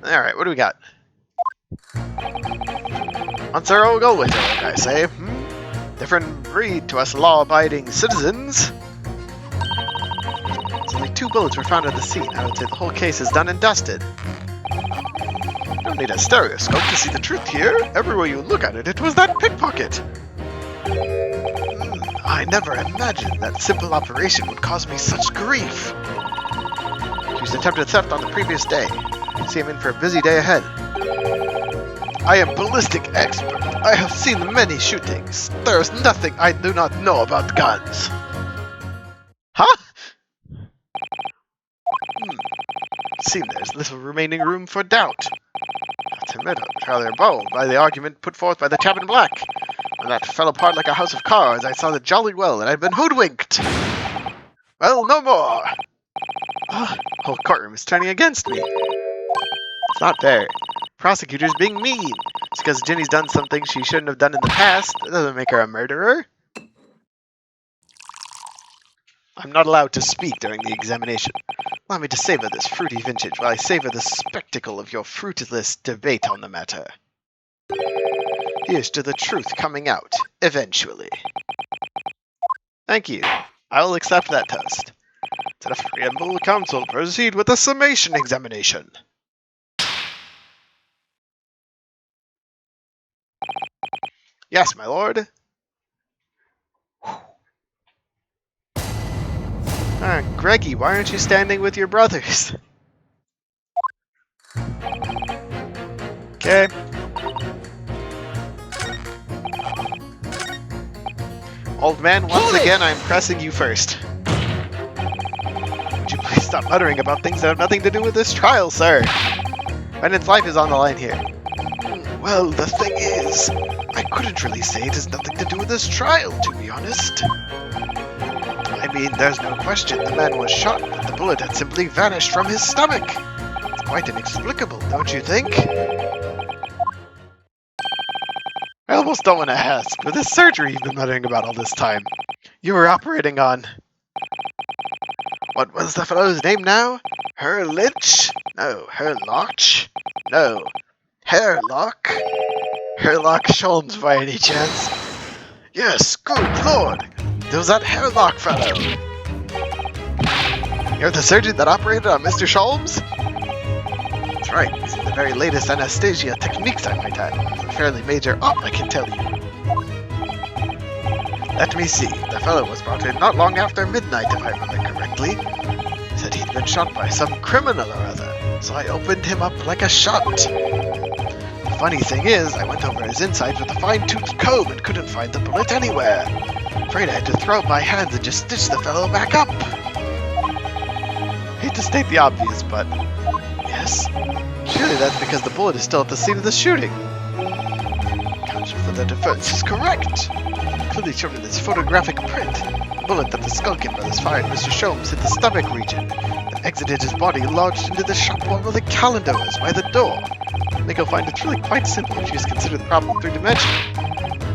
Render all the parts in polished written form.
Alright, what do we got? Once our old goal with it, I say. Different breed to us law-abiding citizens. Only 2 bullets were found at the scene. I would say the whole case is done and dusted. Don't need a stereoscope to see the truth here. Everywhere you look at it, it was that pickpocket. I never imagined that simple operation would cause me such grief. He was attempted theft on the previous day. See him in for a busy day ahead. I am ballistic expert. I have seen many shootings. There is nothing I do not know about guns. Huh? Seems there's little remaining room for doubt. To admit, I'm rather bold by the argument put forth by the chap in black. When that fell apart like a house of cards, I saw that jolly well that I'd been hoodwinked. Well, no more. Whole courtroom is turning against me. It's not fair. Prosecutor's being mean. It's because Ginny's done something she shouldn't have done in the past. That doesn't make her a murderer. I'm not allowed to speak during the examination. Allow me to savor this fruity vintage while I savor the spectacle of your fruitless debate on the matter. Here's to the truth coming out, eventually. Thank you. I will accept that toast. To the preamble, counsel, proceed with the summation examination. Yes, my lord. Greggy, why aren't you standing with your brothers? Okay. Old man, once again, I'm pressing you first. Would you please stop muttering about things that have nothing to do with this trial, sir? Brendan's life is on the line here. Well, the thing is, I couldn't really say it has nothing to do with this trial, to be honest. I mean, there's no question the man was shot, but the bullet had simply vanished from his stomach. It's quite inexplicable, don't you think? I almost don't want to ask, but this surgery you've been muttering about all this time, you were operating on... What was the fellow's name now? Herlich? No, Herlock? No, Hairlock? Herlock Sholmes by any chance? Yes, good lord! There was that Hairlock fellow! You're the surgeon that operated on Mr. Sholmes? That's right, using the very latest anesthesia techniques I might add. It's a fairly major op, I can tell you. Let me see, the fellow was brought in not long after midnight, if I remember correctly. He said he'd been shot by some criminal or other, so I opened him up like a shot. The funny thing is, I went over his insides with a fine-toothed comb and couldn't find the bullet anywhere. Afraid I had to throw up my hands and just stitch the fellow back up. Hate to state the obvious, but... Yes? Surely that's because the bullet is still at the scene of the shooting. Counsel for the defense is correct. Clearly shown in this photographic print. The bullet that the Skulkin brothers fired Mr. Sholmes hit the stomach region, then exited his body, lodged into the shop wall where the calendar was by the door. I think you'll find it's really quite simple if you just consider the problem three-dimensional.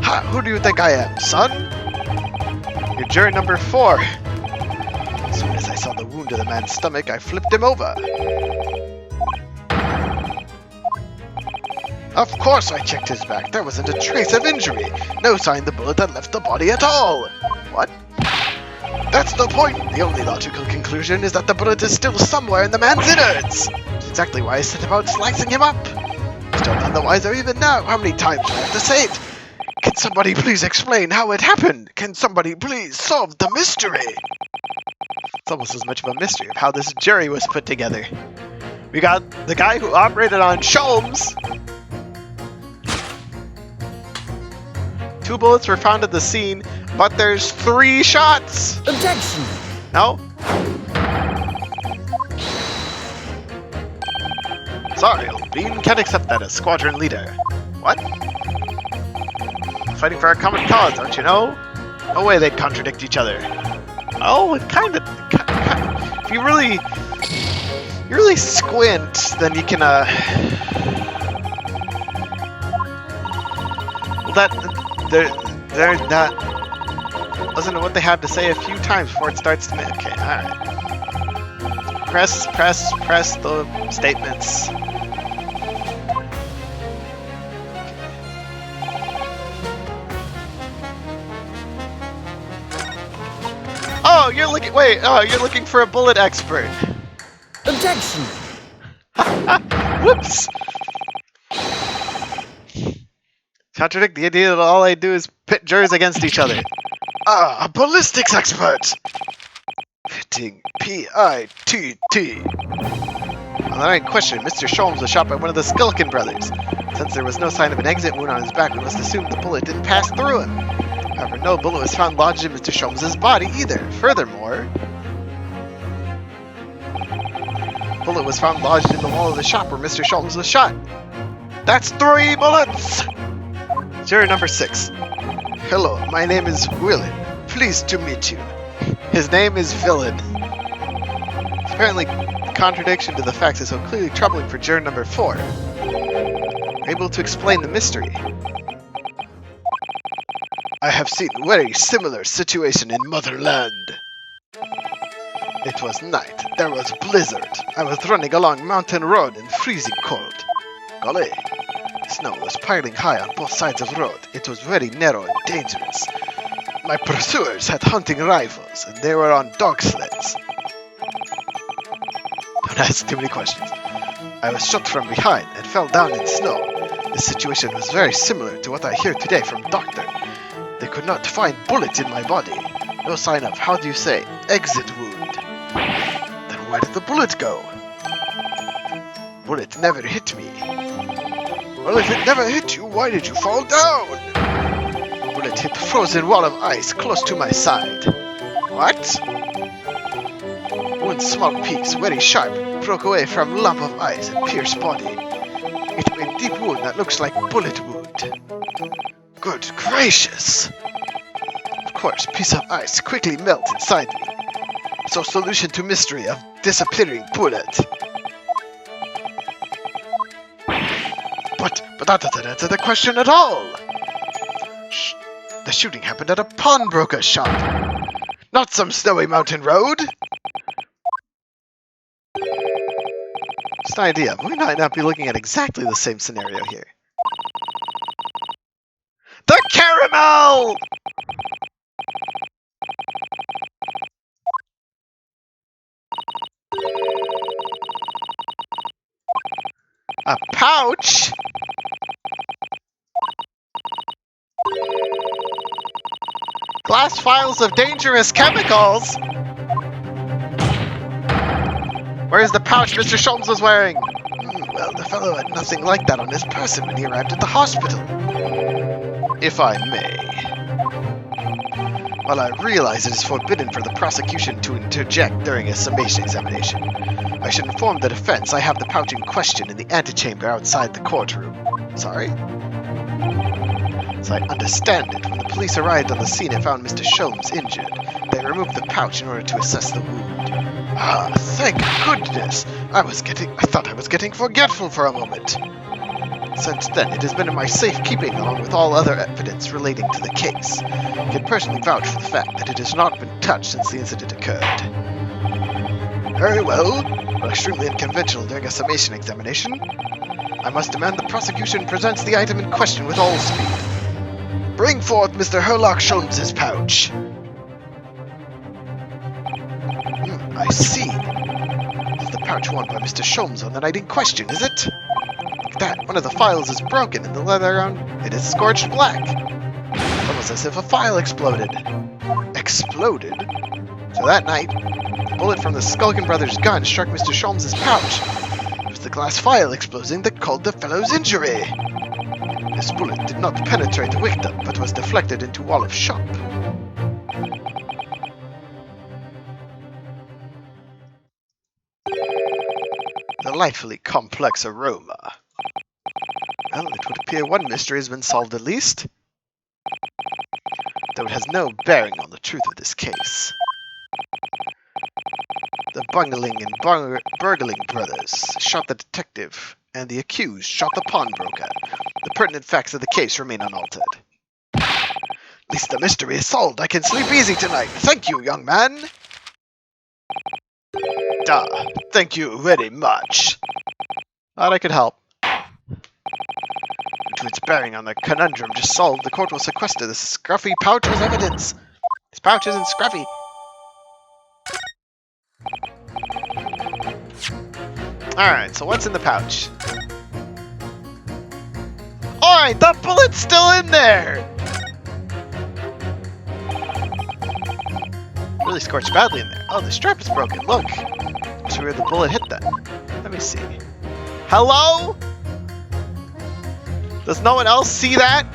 Ha! Who do you think I am, son? You're juror number 4. As soon as I saw the wound to the man's stomach, I flipped him over. Of course I checked his back. There wasn't a trace of injury. No sign the bullet had left the body at all. What? That's the point. The only logical conclusion is that the bullet is still somewhere in the man's innards. That's exactly why I set about slicing him up. Still none the wiser even now. How many times do I have to say it? Can somebody please explain how it happened? Can somebody please solve the mystery? It's almost as much of a mystery of how this jury was put together. We got the guy who operated on Sholmes. 2 bullets were found at the scene, but there's 3 shots! Objection! No? Sorry, old bean. Can't accept that as squadron leader. What? Fighting for a common cause, don't you know? No way they'd contradict each other. Oh, it kind of... If you really squint, then you can, Well, they're not... Listen to what they have to say a few times before it starts to... Okay, alright. Press the statements. Oh, you're looking. Wait. Oh, you're looking for a bullet expert. Objection! Whoops. Contradict the idea that all I do is pit jurors against each other. Ah, a ballistics expert. Pitting P-I-T-T. On the night in question, Mr. Sholmes was shot by one of the Skulkin brothers. Since there was no sign of an exit wound on his back, we must assume the bullet didn't pass through him. However, no bullet was found lodged in Mr. Sholmes' body either. Furthermore, the bullet was found lodged in the wall of the shop where Mr. Sholmes was shot. That's 3 bullets! Juror number 6. Hello, my name is Willin. Pleased to meet you. His name is Villain. Apparently, the contradiction to the facts is so clearly troubling for juror number 4. We're able to explain the mystery. I have seen a very similar situation in Motherland. It was night. There was blizzard. I was running along mountain road in freezing cold. Golly. Snow was piling high on both sides of the road. It was very narrow and dangerous. My pursuers had hunting rifles, and they were on dog sleds. Don't ask too many questions. I was shot from behind and fell down in snow. This situation was very similar to what I hear today from Doctor. They could not find bullets in my body. No sign of, how do you say, exit wound. Then where did the bullet go? Bullet never hit me. Well, if it never hit you, why did you fall down? Bullet hit frozen wall of ice close to my side. What? One small piece, very sharp, broke away from lump of ice and pierced body. It made deep wound that looks like bullet wound. Good gracious! Of course, piece of ice quickly melt inside me. So solution to mystery of disappearing bullet. But that doesn't answer the question at all! The shooting happened at a pawnbroker shop, not some snowy mountain road! Just an idea, we might not be looking at exactly the same scenario here. The caramel! A pouch? Glass vials of dangerous chemicals? Where's the pouch Mr. Sholmes was wearing? Well, the fellow had nothing like that on his person when he arrived at the hospital. If I may. While I realize it is forbidden for the prosecution to interject during a summation examination, I should inform the defense I have the pouch in question in the antechamber outside the courtroom. Sorry? As I understand it, when the police arrived on the scene and found Mr. Sholmes injured, they removed the pouch in order to assess the wound. Ah, thank goodness! I thought I was getting forgetful for a moment. Since then, it has been in my safekeeping along with all other evidence relating to the case. I can personally vouch for the fact that it has not been touched since the incident occurred. Very well, but extremely unconventional during a summation examination. I must demand the prosecution presents the item in question with all speed. Bring forth Mr. Herlock Sholmes' pouch. I see. It's the pouch worn by Mr. Sholmes on the night in question, is it? Look at that, one of the files is broken and the leather around it is scorched black. Almost as if a file exploded. Exploded? So that night, the bullet from the Skulkin brothers' gun struck Mr. Sholmes' pouch. It was the glass file exploding that caused the fellow's injury. This bullet did not penetrate the victim, but was deflected into wall of shop. Delightfully complex aroma. Well, it would appear one mystery has been solved at least. Though it has no bearing on the truth of this case. The bungling and burgling brothers shot the detective, and the accused shot the pawnbroker. The pertinent facts of the case remain unaltered. At least the mystery is solved. I can sleep easy tonight. Thank you, young man. Thank you very much. Thought I could help. To its bearing on the conundrum just solved, the court will sequester the scruffy pouch as evidence. This pouch isn't scruffy. Alright, so what's in the pouch? Alright, the bullet's still in there! Really scorched badly in there. Oh, the strap is broken. Look! That's where the bullet hit then. Let me see. Hello? Does no one else see that?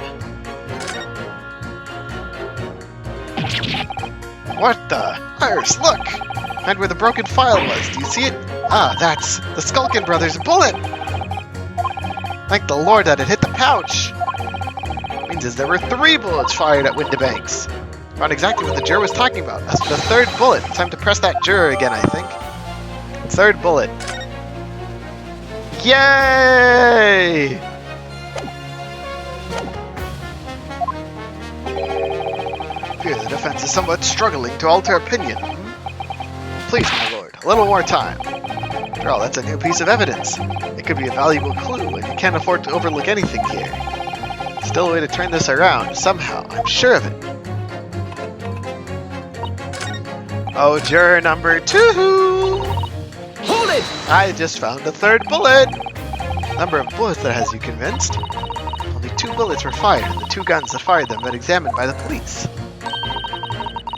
What the? Iris, look! Find where the broken file was. Do you see it? Ah, that's the Skulkin Brothers bullet! Thank the Lord that it hit the pouch! Means is there were 3 bullets fired at Windibanks. Found exactly what the juror was talking about. That's the 3rd bullet. Time to press that juror again, I think. 3rd bullet. Yay! Fear the defense is somewhat struggling to alter opinion. Please, my lord, a little more time. After all, that's a new piece of evidence. It could be a valuable clue, and you can't afford to overlook anything here. Still a way to turn this around, somehow, I'm sure of it. Oh, juror number 2! Hold it! I just found a 3rd bullet! Number of bullets that has you convinced? Only 2 bullets were fired, and the 2 guns that fired them were examined by the police.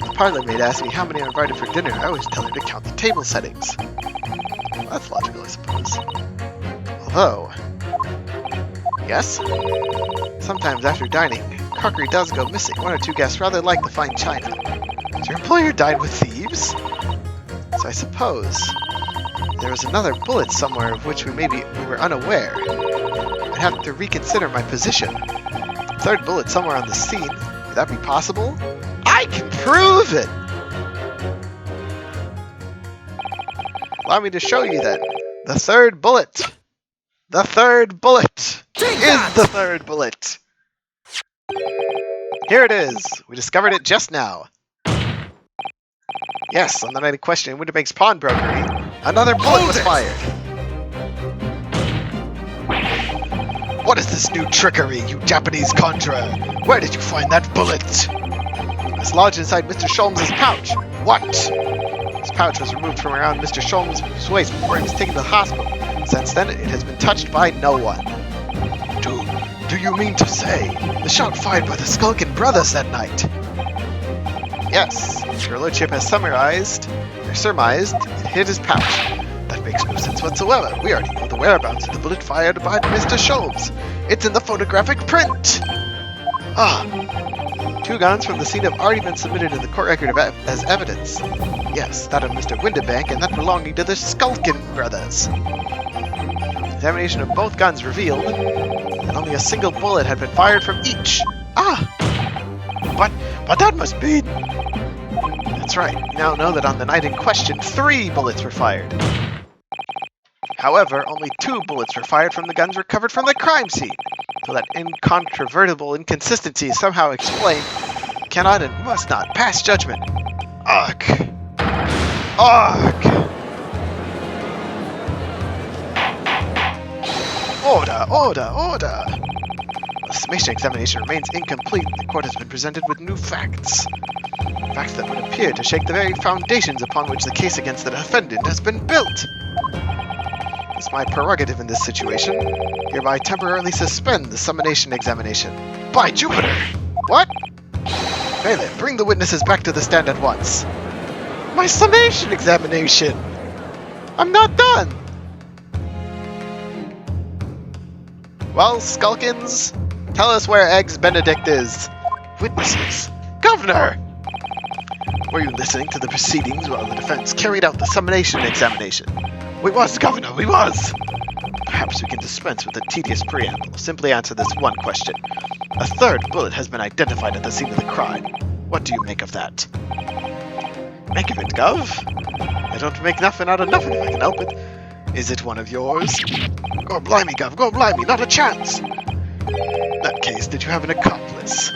The parlor maid asked me how many are invited for dinner. I always tell her to count the table settings. Well, that's logical, I suppose. Although... Yes? Sometimes after dining, crockery does go missing. 1 or 2 guests rather like the fine china. Does your employer dine with thieves? So I suppose there was another bullet somewhere of which we were unaware. I'd have to reconsider my position. 3rd bullet somewhere on the scene. Could that be possible? I can prove it! Allow me to show you then. The 3rd bullet. The 3rd bullet is the 3rd bullet. Here it is. We discovered it just now. Yes, on the night in question in Windibank's pawnbrokery, another bullet was fired. What is this new trickery, you Japanese contra? Where did you find that bullet? It's lodged inside Mr. Sholmes' pouch. What? This pouch was removed from around Mr. Sholmes' waist before he was taken to the hospital. Since then, it has been touched by no one. Do you mean to say the shot fired by the Skulkin Brothers that night? Yes, your lordship has surmised it hit his pouch. That makes no sense whatsoever. We already know the whereabouts of the bullet fired by Mr. Sholmes. It's in the photographic print! Ah, 2 guns from the scene have already been submitted in the court record as evidence. Yes, that of Mr. Windibank and that belonging to the Skulkin Brothers. Examination of both guns revealed that only a single bullet had been fired from each. Ah! But that must be... That's right. We now know that on the night in question, 3 bullets were fired. However, only 2 bullets were fired from the guns recovered from the crime scene. So that incontrovertible inconsistency is somehow explained, cannot and must not pass judgment. Ugh. Ugh. Order! The summation examination remains incomplete. The court has been presented with new facts. Facts that would appear to shake the very foundations upon which the case against the defendant has been built. It's my prerogative in this situation. Hereby temporarily suspend the summation examination. By Jupiter! What? Bailiff, bring the witnesses back to the stand at once. My summation examination! I'm not done! Well, Skulkins, tell us where Eggs Benedict is. Witnesses. Governor! Were you listening to the proceedings while the defense carried out the summation examination? We was, Governor, we was! Perhaps we can dispense with the tedious preamble. Simply answer this one question. A 3rd bullet has been identified at the scene of the crime. What do you make of that? Make of it, Gov? I don't make nothing out of nothing if I can help it. Is it one of yours? Go blimey, Gov, go blimey, not a chance! In that case, did you have an accomplice?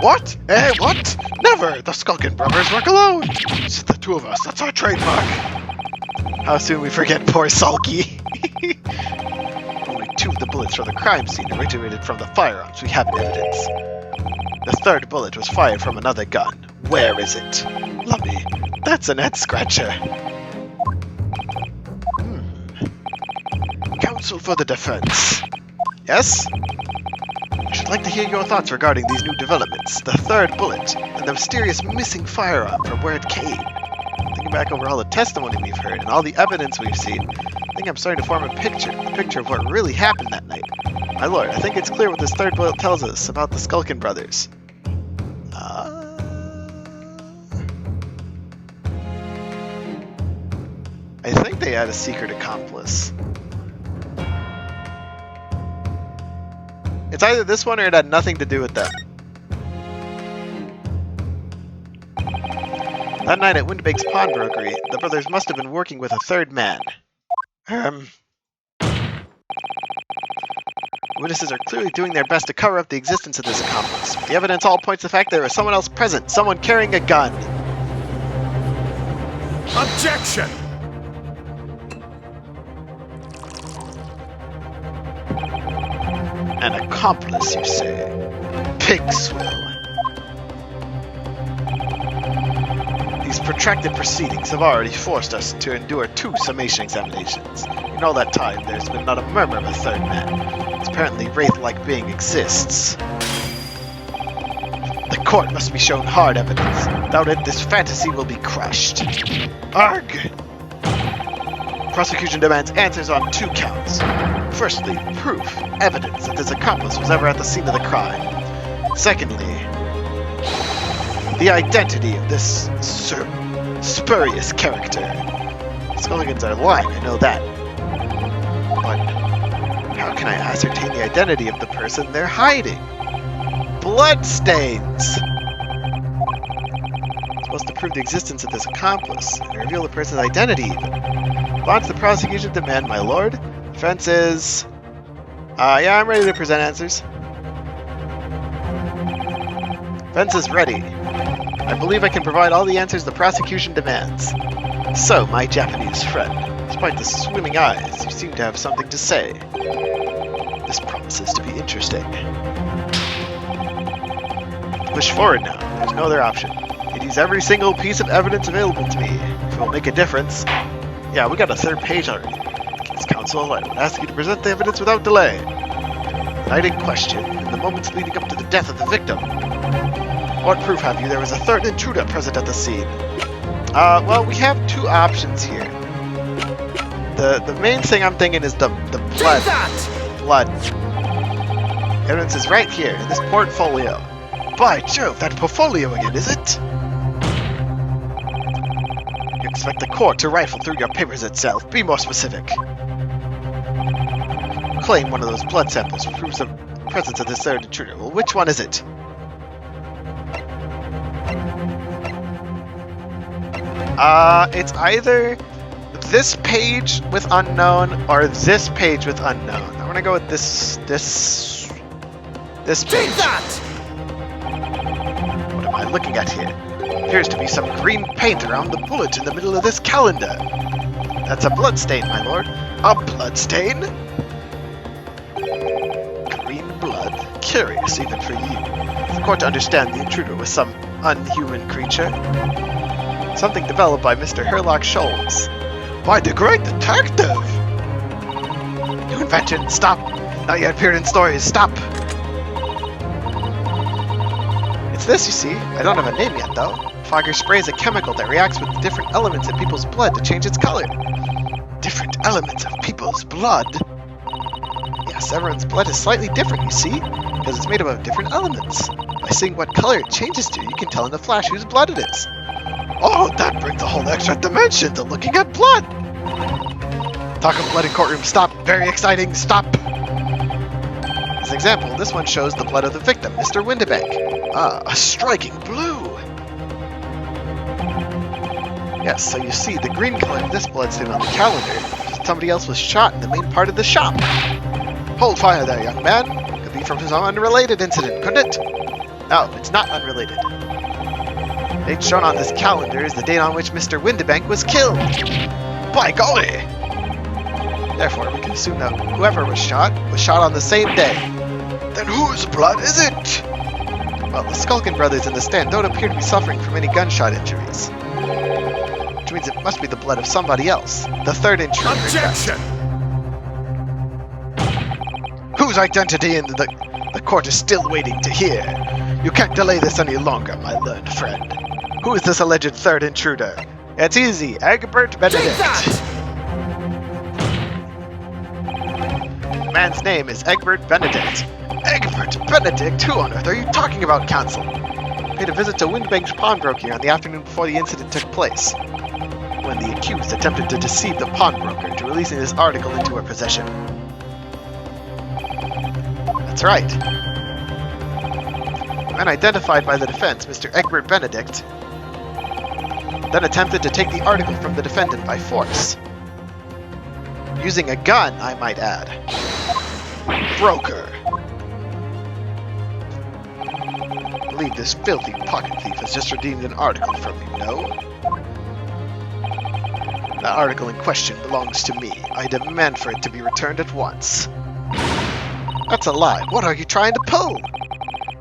What? Eh, what? Never! The Skulkin Brothers work alone! It's the 2 of us, that's our trademark! How soon we forget poor Sulky! Only 2 of the bullets from the crime scene originated from the firearms we have in evidence. The 3rd bullet was fired from another gun. Where is it? Lummy, that's an head scratcher. counsel for the defense. Yes? I should like to hear your thoughts regarding these new developments, the third bullet, and the mysterious missing firearm from where it came. Thinking back over all the testimony we've heard and all the evidence we've seen, I think I'm starting to form a picture of what really happened that night. My lord, I think it's clear what this third bullet tells us about the Skulkin brothers. I think they had a secret accomplice. It's either this one or it had nothing to do with them. That night at Windbake's pawnbrokery, the brothers must have been working with a third man. Witnesses are clearly doing their best to cover up the existence of this accomplice. The evidence all points to the fact there was someone else present, someone carrying a gun. Objection! An accomplice, you say? Pig swill. These protracted proceedings have already forced us to endure 2 summation examinations. In all that time, there's been not a murmur of a third man. This apparently wraith-like being exists. The court must be shown hard evidence. Without it, this fantasy will be crushed. Arg! Prosecution demands answers on 2 counts. Firstly, proof, evidence that this accomplice was ever at the scene of the crime. Secondly, the identity of this spurious character. Skulligans are lying, I know that. But how can I ascertain the identity of the person they're hiding? Bloodstains! I'm supposed to prove the existence of this accomplice and reveal the person's identity even. Launch the prosecution demand, my lord. Defense is... yeah, I'm ready to present answers. Defense is ready. I believe I can provide all the answers the prosecution demands. So, my Japanese friend, despite the swimming eyes, you seem to have something to say. This promises to be interesting. Push forward now. There's no other option. You'd use every single piece of evidence available to me. If it will make a difference. Yeah, we got a 3rd page already. King's Counsel, I would ask you to present the evidence without delay. The night in question, and the moments leading up to the death of the victim. What proof have you there was a 3rd intruder present at the scene? Well, we have 2 options here. The main thing I'm thinking is the blood. Blood. Evidence is right here, in this portfolio. By Jove, that portfolio again, is it? You expect the court to rifle through your papers itself. Be more specific. Claim one of those blood samples proves the presence of this 3rd intruder. Well, which one is it? It's either this page with unknown or this page with unknown. I'm gonna go with this page. What am I looking at here? Appears to be some green paint around the bullet in the middle of this calendar. That's a bloodstain, my lord. A bloodstain? Green blood. Curious, even for you. The court to understand the intruder was some unhuman creature. Something developed by Mr. Herlock Scholz. By the great detective! New invention, stop! Not yet appeared in stories, stop! It's this, you see. I don't have a name yet, though. Fogger spray is a chemical that reacts with different elements in people's blood to change its color. Different elements of people's blood? Yes, everyone's blood is slightly different, you see, because it's made up of different elements. By seeing what color it changes to, you can tell in a flash whose blood it is. Oh, that brings a whole extra dimension to looking at blood! Talk of blood in courtroom, stop! Very exciting, stop! As an example, this one shows the blood of the victim, Mr. Windibank. Ah, a striking blue! Yes, so you see, the green color of this bloodstain on the calendar, somebody else was shot in the main part of the shop. Hold fire there, young man. Could be from some unrelated incident, couldn't it? No, it's not unrelated. The date shown on this calendar is the date on which Mr. Windibank was killed. By golly! Therefore, we can assume that whoever was shot on the same day. Then whose blood is it? Well, the Skulkin brothers in the stand don't appear to be suffering from any gunshot injuries. Which means it must be the blood of somebody else. The 3rd intruder. Objection! whose identity in the court is still waiting to hear. You can't delay this any longer, my learned friend. Who is this alleged third intruder? It's easy, Egbert Benedict. Take that! The man's name is Egbert Benedict. Egbert Benedict? Who on earth are you talking about, Counsel? Paid a visit to Windbank's pawnbroker on the afternoon before the incident took place, when the accused attempted to deceive the pawnbroker into releasing this article into her possession. That's right. The man identified by the defense, Mr. Egbert Benedict, then attempted to take the article from the defendant by force. Using a gun, I might add. Broker. I believe this filthy pocket thief has just redeemed an article from you, no? The article in question belongs to me. I demand for it to be returned at once. That's a lie. What are you trying to pull?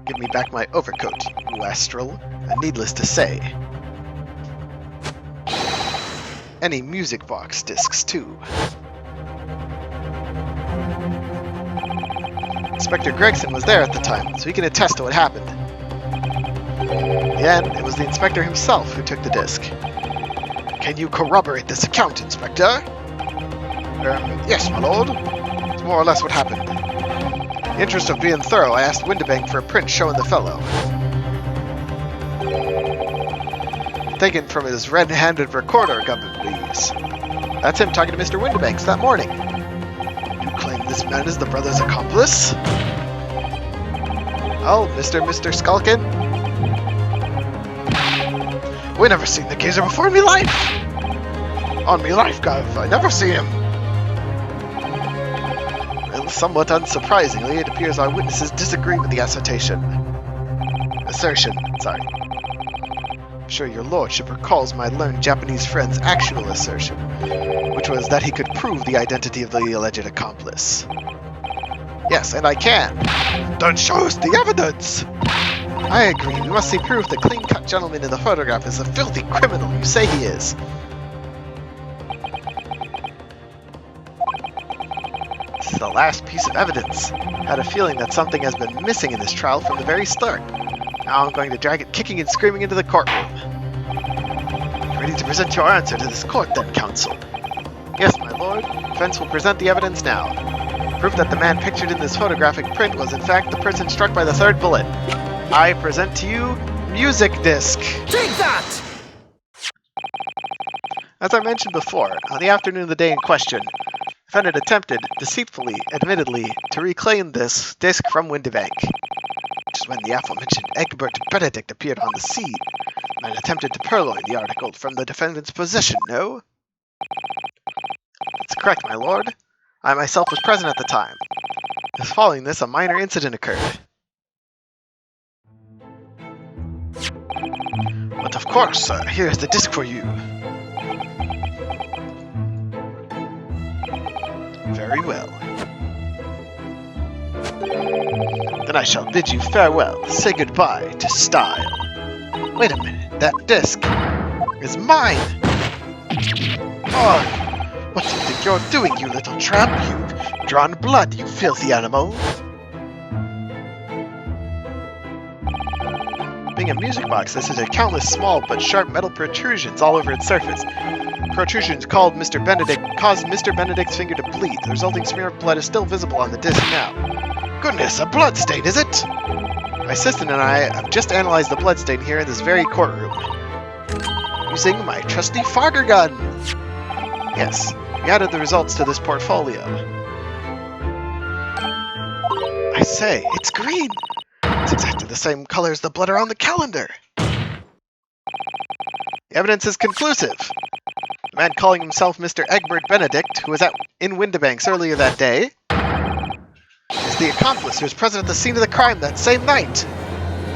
Give me back my overcoat, you astral. And needless to say, any music box discs, too. Inspector Gregson was there at the time, so he can attest to what happened. In the end, it was the inspector himself who took the disc. Can you corroborate this account, Inspector? Yes, my lord. It's more or less what happened. In the interest of being thorough, I asked Windibank for a print showing the fellow. Taken from his red-handed recorder, Governor, please. That's him talking to Mr. Windibanks that morning. You claim this man is the brother's accomplice? Oh, Mr. Skulkin? We never seen the geezer before in me life! On me life, Gov, I never seen him! Well, somewhat unsurprisingly, it appears our witnesses disagree with the assertion. Sorry. I'm sure your lordship recalls my learned Japanese friend's actual assertion, which was that he could prove the identity of the alleged accomplice. Yes, and I can. Then show us the evidence! I agree. We must see proof the clean-cut gentleman in the photograph is the filthy criminal you say he is. This is the last piece of evidence. I had a feeling that something has been missing in this trial from the very start. Now I'm going to drag it kicking and screaming into the courtroom. Ready to present your answer to this court, then, counsel? Yes, my lord. Defense will present the evidence now. Proof that the man pictured in this photographic print was in fact the person struck by the third bullet. I present to you music disc. Take that! As I mentioned before, on the afternoon of the day in question, the defendant attempted, deceitfully, admittedly, to reclaim this disc from Windibank. Which is when the aforementioned Egbert Benedict appeared on the scene. The man attempted to purloin the article from the defendant's possession, no? That's correct, my lord. I myself was present at the time. Following this, a minor incident occurred. But of course, sir, here's the disc for you. Very well. Then I shall bid you farewell. Say goodbye to style. Wait a minute, that disc is mine! Oh, what do you think you're doing, you little tramp? You've drawn blood, you filthy animal! Being a music box, this has countless small but sharp metal protrusions all over its surface. Protrusions caused Mr. Benedict's finger to bleed. The resulting smear of blood is still visible on the disc now. Goodness, a blood stain, is it? My assistant and I have just analyzed the blood stain here in this very courtroom. Using my trusty fogger gun! Yes, we added the results to this portfolio. I say, it's green! It's exactly the same color as the blood around the calendar! The evidence is conclusive. The man calling himself Mr. Egbert Benedict, who was in Windibanks earlier that day, is the accomplice who was present at the scene of the crime that same night.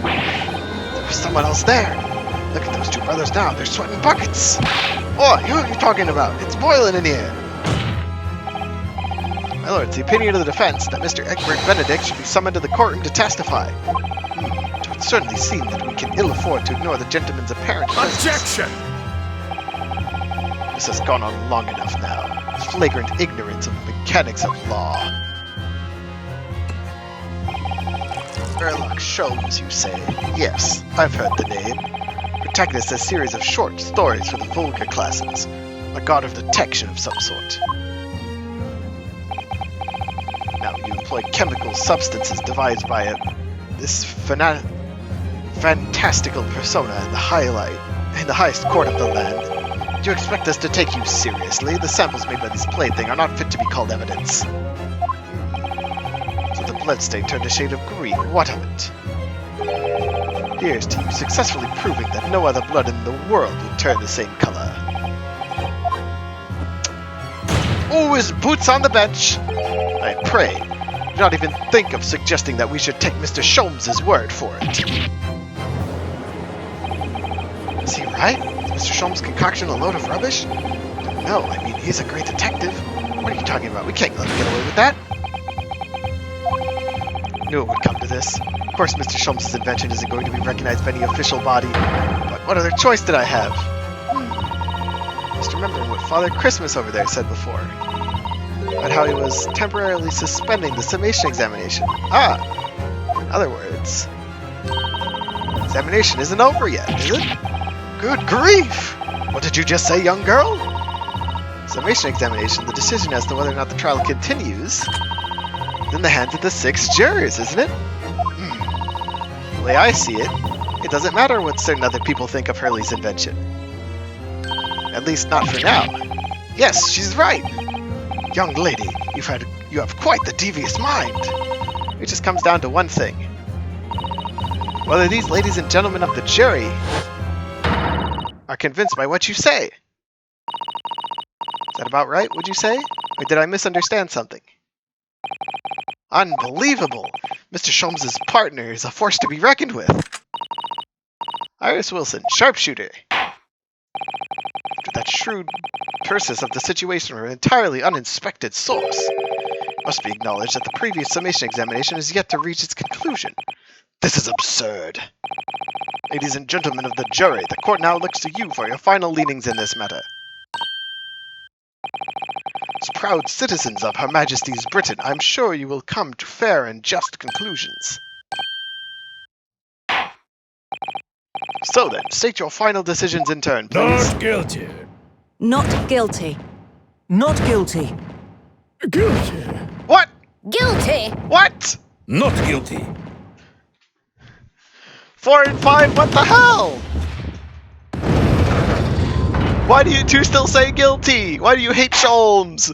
There was someone else there. Look at those two brothers now, they're sweating buckets. Oh, who are you talking about? It's boiling in here. My lord, it's the opinion of the defense that Mr. Egbert Benedict should be summoned to the courtroom to testify. It would certainly seem that we can ill afford to ignore the gentleman's apparent presence. Objection! This has gone on long enough now. Flagrant ignorance of the mechanics of law. Sherlock Sholmes, you say? Yes, I've heard the name. Protagonist a series of short stories for the vulgar classes. A god of detection of some sort. Now, you employ chemical substances devised by this fantastical persona in the highest court of the land. Do you expect us to take you seriously? The samples made by this plaything are not fit to be called evidence. So the bloodstain turned a shade of green. What of it? Here's to you successfully proving that no other blood in the world would turn the same color. Oh, his boots on the bench! I pray, do not even think of suggesting that we should take Mr. Sholmes' word for it. Is he right? Is Mr. Sholmes' concoction a load of rubbish? No, I mean, he's a great detective. What are you talking about? We can't let him get away with that. Knew it would come to this. Of course, Mr. Sholmes' invention isn't going to be recognized by any official body, but what other choice did I have? Just remembering what Father Christmas over there said before. About how he was temporarily suspending the summation examination. Ah! In other words, examination isn't over yet, is it? Good grief! What did you just say, young girl? Summation examination, the decision as to whether or not the trial continues, is in the hands of the 6 jurors, isn't it? The way I see it, it doesn't matter what certain other people think of Hurley's invention. At least not for now. Yes, she's right! Young lady, you have quite the devious mind! It just comes down to one thing. Whether these ladies and gentlemen of the jury are convinced by what you say. Is that about right, would you say? Or did I misunderstand something? Unbelievable! Mr. Sholmes' partner is a force to be reckoned with. Iris Wilson, sharpshooter. After that shrewd persis of the situation from an entirely uninspected source, it must be acknowledged that the previous summation examination is yet to reach its conclusion. This is absurd. Ladies and gentlemen of the jury, the court now looks to you for your final leanings in this matter. As proud citizens of Her Majesty's Britain, I'm sure you will come to fair and just conclusions. So then, state your final decisions in turn, please. Not guilty. Not guilty. Not guilty. Guilty. What? Guilty! What? Not guilty. 4 and 5, what the hell? Why do you two still say guilty? Why do you hate Sholmes?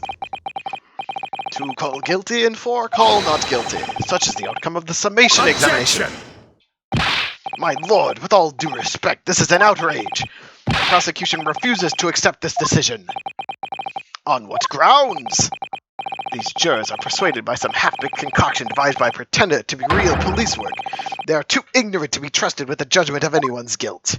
2 call guilty and 4 call not guilty. Such is the outcome of the summation examination. My lord, with all due respect, this is an outrage. The prosecution refuses to accept this decision. On what grounds? These jurors are persuaded by some half-baked concoction devised by a pretender to be real police work. They are too ignorant to be trusted with the judgment of anyone's guilt.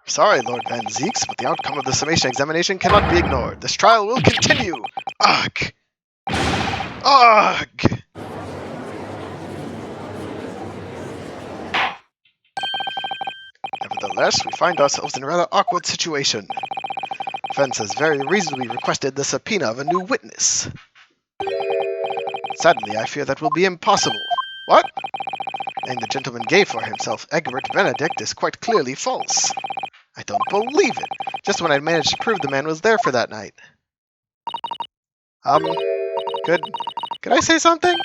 Sorry, Lord Van Zeeks, but the outcome of the summation examination cannot be ignored. This trial will continue. Ugh! Ugh! Nevertheless, we find ourselves in a rather awkward situation. Defense has very reasonably requested the subpoena of a new witness. Sadly, I fear that will be impossible. What? The name the gentleman gave for himself, Egbert Benedict, is quite clearly false. I don't believe it. Just when I'd managed to prove the man was there for that night. Could I say something?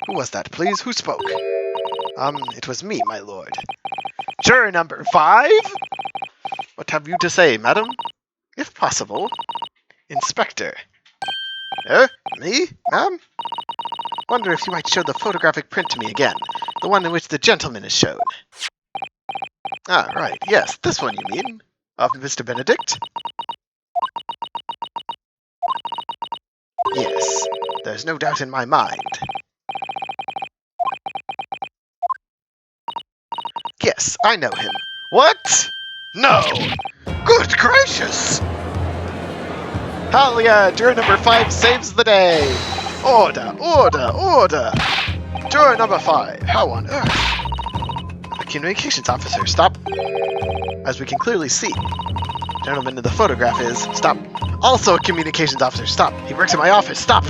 Who was that, please? Who spoke? It was me, my lord. Juror number 5? What have you to say, madam? If possible. Inspector. Me, ma'am? Wonder if you might show the photographic print to me again. The one in which the gentleman is shown. Ah, right. Yes, this one you mean. Of Mr. Benedict? Yes. There's no doubt in my mind. Yes, I know him. What? No! Good gracious! Hell yeah, juror number 5 saves the day! Order, order, order! Juror number 5, how on earth? A communications officer, stop. As we can clearly see, the gentleman in the photograph is, stop. Also a communications officer, stop. He works in my office, stop!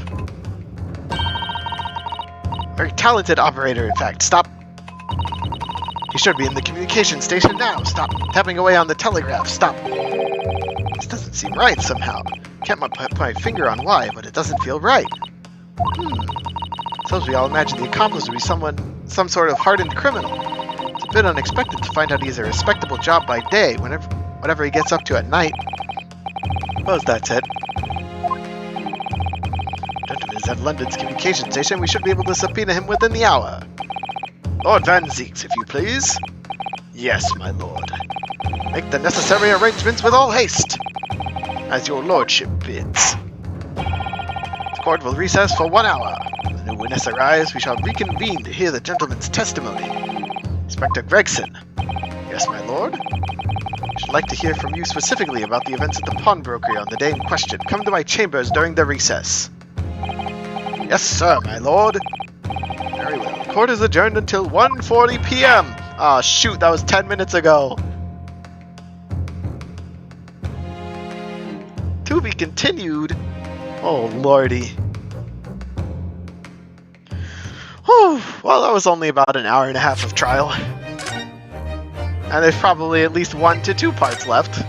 talented operator, in fact. Stop. He should be in the communication station now. Stop tapping away on the telegraph. Stop. This doesn't seem right somehow. Can't put my finger on why, but it doesn't feel right. Suppose we all imagine the accomplice would be some sort of hardened criminal. It's a bit unexpected to find out he has a respectable job by day, whatever he gets up to at night. Suppose that's it. Gentleman is at London's communication station. We should be able to subpoena him within the hour. Lord Van Zeeks, if you please. Yes, my lord. Make the necessary arrangements with all haste, as your lordship bids. The court will recess for 1 hour. When the new witness arrives, we shall reconvene to hear the gentleman's testimony. Inspector Gregson. Yes, my lord? I should like to hear from you specifically about the events at the pawnbrokery on the day in question. Come to my chambers during the recess. Yes, sir, my lord. Very well. Court is adjourned until 1:40 p.m. Ah, shoot, that was 10 minutes ago. To be continued. Oh, lordy. Whew. Well, that was only about an hour and a half of trial. And there's probably at least 1 to 2 parts left.